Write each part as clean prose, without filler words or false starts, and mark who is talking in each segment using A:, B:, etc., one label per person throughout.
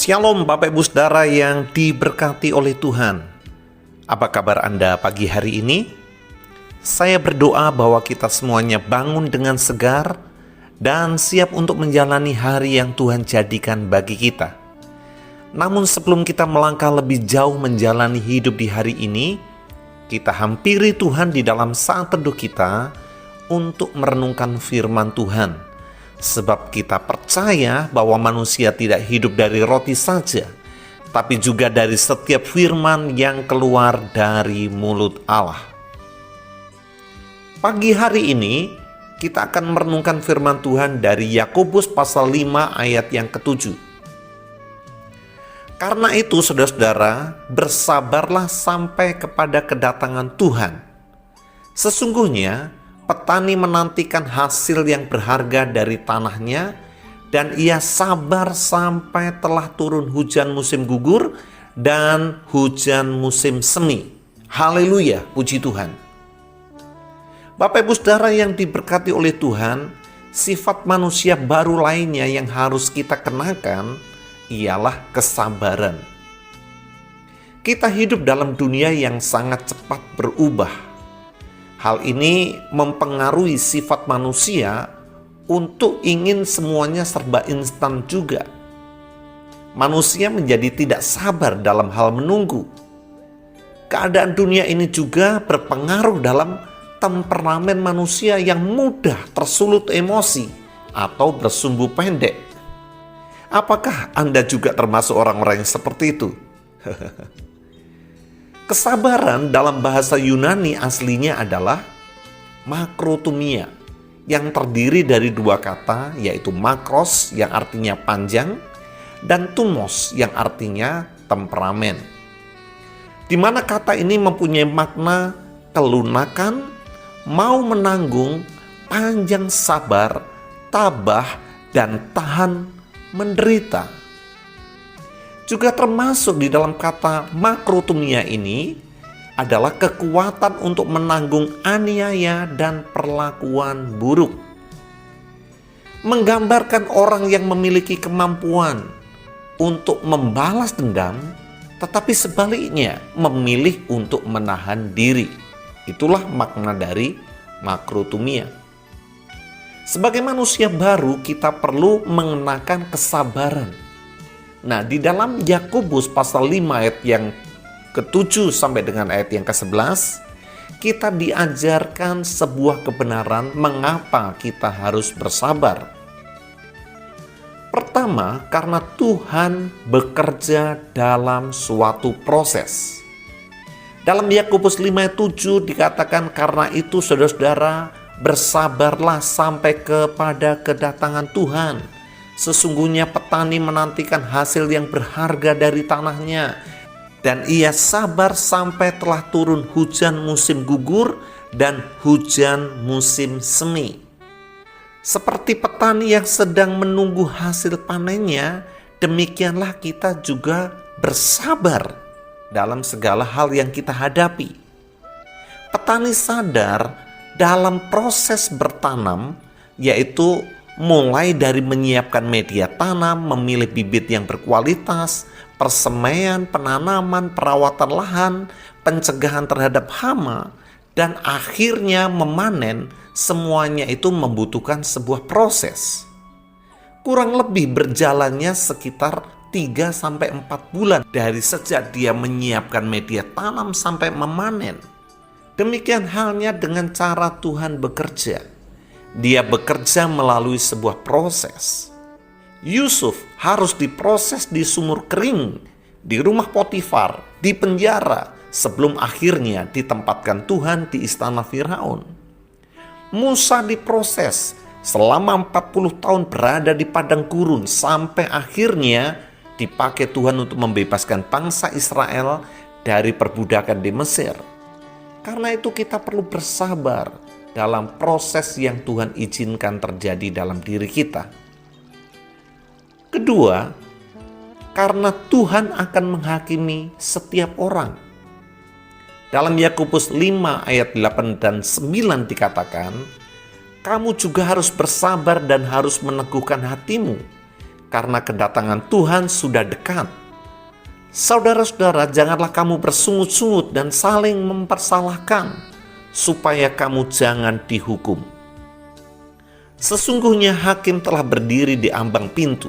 A: Shalom Bapak Ibu Saudara yang diberkati oleh Tuhan. Apa kabar Anda pagi hari ini? Saya berdoa bahwa kita semuanya bangun dengan segar dan siap untuk menjalani hari yang Tuhan jadikan bagi kita. Namun sebelum kita melangkah lebih jauh menjalani hidup di hari ini, kita hampiri Tuhan di dalam saat teduh kita untuk merenungkan firman Tuhan. Sebab kita percaya bahwa manusia tidak hidup dari roti saja, tapi juga dari setiap firman yang keluar dari mulut Allah. Pagi hari ini kita akan merenungkan firman Tuhan dari Yakobus pasal 5 ayat yang ke-7. Karena itu saudara-saudara, bersabarlah sampai kepada kedatangan Tuhan. Sesungguhnya petani menantikan hasil yang berharga dari tanahnya, dan ia sabar sampai telah turun hujan musim gugur dan hujan musim semi. Haleluya, puji Tuhan. Bapak Ibu Saudara yang diberkati oleh Tuhan, sifat manusia baru lainnya yang harus kita kenakan ialah kesabaran. Kita hidup dalam dunia yang sangat cepat berubah. Hal ini mempengaruhi sifat manusia untuk ingin semuanya serba instan juga. Manusia menjadi tidak sabar dalam hal menunggu. Keadaan dunia ini juga berpengaruh dalam temperamen manusia yang mudah tersulut emosi atau bersumbu pendek. Apakah Anda juga termasuk orang-orang yang seperti itu? Kesabaran dalam bahasa Yunani aslinya adalah makrotumia, yang terdiri dari dua kata, yaitu makros yang artinya panjang dan tumos yang artinya temperamen. Di mana kata ini mempunyai makna kelunakan, mau menanggung, panjang sabar, tabah, dan tahan menderita. Juga termasuk di dalam kata makrotumia ini adalah kekuatan untuk menanggung aniaya dan perlakuan buruk. Menggambarkan orang yang memiliki kemampuan untuk membalas dendam, tetapi sebaliknya memilih untuk menahan diri. Itulah makna dari makrotumia. Sebagai manusia baru, kita perlu mengenakan kesabaran. Nah, di dalam Yakobus pasal 5 ayat yang ke-7 sampai dengan ayat yang ke-11, kita diajarkan sebuah kebenaran mengapa kita harus bersabar. Pertama, karena Tuhan bekerja dalam suatu proses. Dalam Yakobus 5 ayat 7 dikatakan, karena itu saudara-saudara, bersabarlah sampai kepada kedatangan Tuhan. Sesungguhnya petani menantikan hasil yang berharga dari tanahnya, dan ia sabar sampai telah turun hujan musim gugur dan hujan musim semi. Seperti petani yang sedang menunggu hasil panennya, demikianlah kita juga bersabar dalam segala hal yang kita hadapi. Petani sadar dalam proses bertanam, yaitu mulai dari menyiapkan media tanam, memilih bibit yang berkualitas, persemaian, penanaman, perawatan lahan, pencegahan terhadap hama, dan akhirnya memanen. Semuanya itu membutuhkan sebuah proses. Kurang lebih berjalannya sekitar 3-4 bulan dari sejak dia menyiapkan media tanam sampai memanen. Demikian halnya dengan cara Tuhan bekerja. Dia bekerja melalui sebuah proses. Yusuf harus diproses di sumur kering, di rumah Potifar, di penjara, sebelum akhirnya ditempatkan Tuhan di istana Firaun. Musa diproses selama 40 tahun berada di padang gurun sampai akhirnya dipakai Tuhan untuk membebaskan bangsa Israel dari perbudakan di Mesir. Karena itu kita perlu bersabar dalam proses yang Tuhan izinkan terjadi dalam diri kita. Kedua, karena Tuhan akan menghakimi setiap orang. Dalam Yakobus 5 ayat 8 dan 9 dikatakan, kamu juga harus bersabar dan harus meneguhkan hatimu, karena kedatangan Tuhan sudah dekat. Saudara-saudara, janganlah kamu bersungut-sungut dan saling mempersalahkan, supaya kamu jangan dihukum. Sesungguhnya hakim telah berdiri di ambang pintu.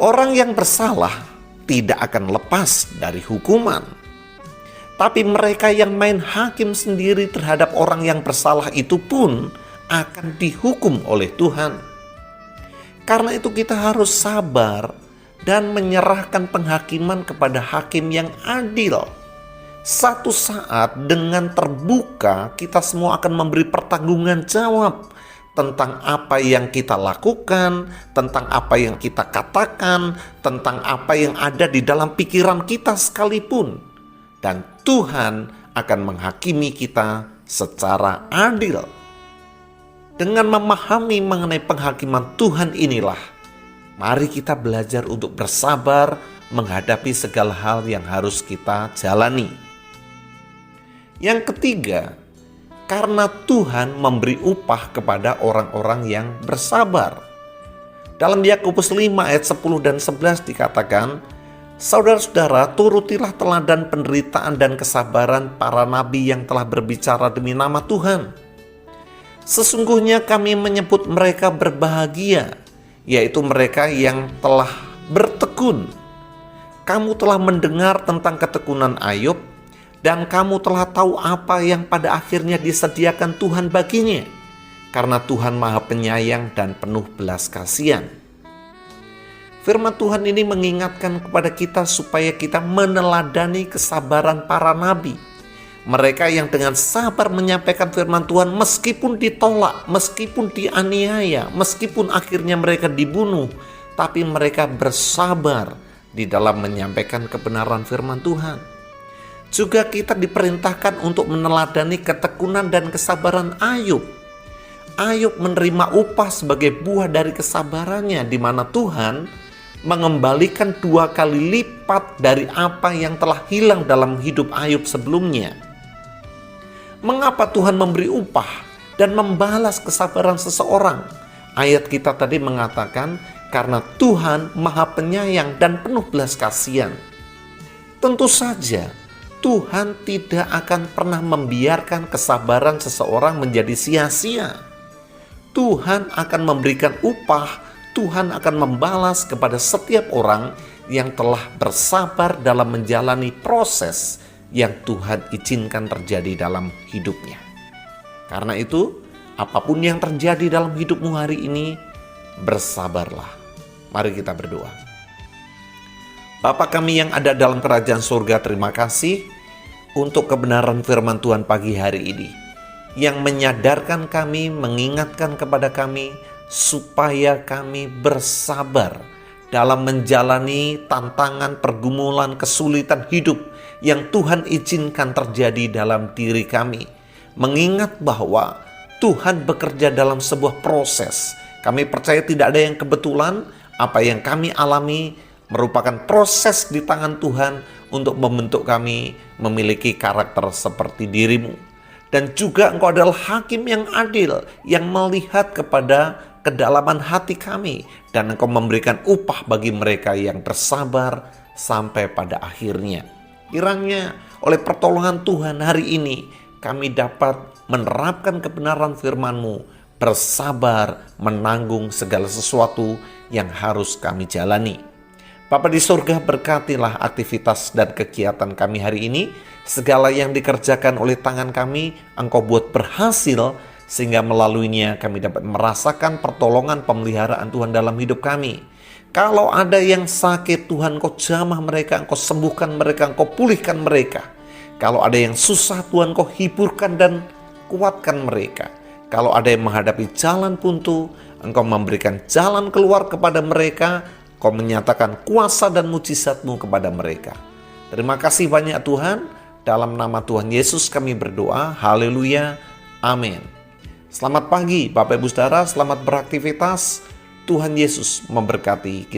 A: Orang yang bersalah tidak akan lepas dari hukuman. Tapi mereka yang main hakim sendiri terhadap orang yang bersalah itu pun akan dihukum oleh Tuhan. Karena itu kita harus sabar dan menyerahkan penghakiman kepada hakim yang adil. Satu saat dengan terbuka kita semua akan memberi pertanggungan jawab tentang apa yang kita lakukan, tentang apa yang kita katakan, tentang apa yang ada di dalam pikiran kita sekalipun. Dan Tuhan akan menghakimi kita secara adil. Dengan memahami mengenai penghakiman Tuhan inilah, mari kita belajar untuk bersabar menghadapi segala hal yang harus kita jalani. Yang ketiga, karena Tuhan memberi upah kepada orang-orang yang bersabar. Dalam Yakobus 5 ayat 10 dan 11 dikatakan, saudara-saudara, turutilah teladan penderitaan dan kesabaran para nabi yang telah berbicara demi nama Tuhan. Sesungguhnya kami menyebut mereka berbahagia, yaitu mereka yang telah bertekun. Kamu telah mendengar tentang ketekunan Ayub, dan kamu telah tahu apa yang pada akhirnya disediakan Tuhan baginya, karena Tuhan Maha Penyayang dan penuh belas kasihan. Firman Tuhan ini mengingatkan kepada kita supaya kita meneladani kesabaran para nabi. Mereka yang dengan sabar menyampaikan firman Tuhan meskipun ditolak, meskipun dianiaya, meskipun akhirnya mereka dibunuh, tapi mereka bersabar di dalam menyampaikan kebenaran firman Tuhan. Juga kita diperintahkan untuk meneladani ketekunan dan kesabaran Ayub. Ayub menerima upah sebagai buah dari kesabarannya, di mana Tuhan mengembalikan 2 kali lipat dari apa yang telah hilang dalam hidup Ayub sebelumnya. Mengapa Tuhan memberi upah dan membalas kesabaran seseorang? Ayat kita tadi mengatakan, karena Tuhan Maha Penyayang dan penuh belas kasihan. Tentu saja Tuhan tidak akan pernah membiarkan kesabaran seseorang menjadi sia-sia. Tuhan akan memberikan upah, Tuhan akan membalas kepada setiap orang yang telah bersabar dalam menjalani proses yang Tuhan izinkan terjadi dalam hidupnya. Karena itu, apapun yang terjadi dalam hidupmu hari ini, bersabarlah. Mari kita berdoa. Bapa kami yang ada dalam kerajaan surga, terima kasih untuk kebenaran firman Tuhan pagi hari ini, yang menyadarkan kami, mengingatkan kepada kami, supaya kami bersabar dalam menjalani tantangan, pergumulan, kesulitan hidup yang Tuhan izinkan terjadi dalam diri kami. Mengingat bahwa Tuhan bekerja dalam sebuah proses. Kami percaya tidak ada yang kebetulan. Apa yang kami alami merupakan proses di tangan Tuhan untuk membentuk kami memiliki karakter seperti dirimu. Dan juga Engkau adalah hakim yang adil, yang melihat kepada kedalaman hati kami, dan Engkau memberikan upah bagi mereka yang bersabar sampai pada akhirnya. Kiranya oleh pertolongan Tuhan hari ini kami dapat menerapkan kebenaran firman-Mu, bersabar menanggung segala sesuatu yang harus kami jalani. Bapa di surga, berkatilah aktivitas dan kegiatan kami hari ini. Segala yang dikerjakan oleh tangan kami, Engkau buat berhasil, sehingga melaluinya kami dapat merasakan pertolongan pemeliharaan Tuhan dalam hidup kami. Kalau ada yang sakit, Tuhan Engkau jamah mereka, Engkau sembuhkan mereka, Engkau pulihkan mereka. Kalau ada yang susah, Tuhan Engkau hiburkan dan kuatkan mereka. Kalau ada yang menghadapi jalan buntu, Engkau memberikan jalan keluar kepada mereka. Kau menyatakan kuasa dan mujizat-Mu kepada mereka. Terima kasih banyak Tuhan. Dalam nama Tuhan Yesus kami berdoa. Haleluya. Amin. Selamat pagi Bapak Ibu Saudara. Selamat beraktivitas. Tuhan Yesus memberkati kita.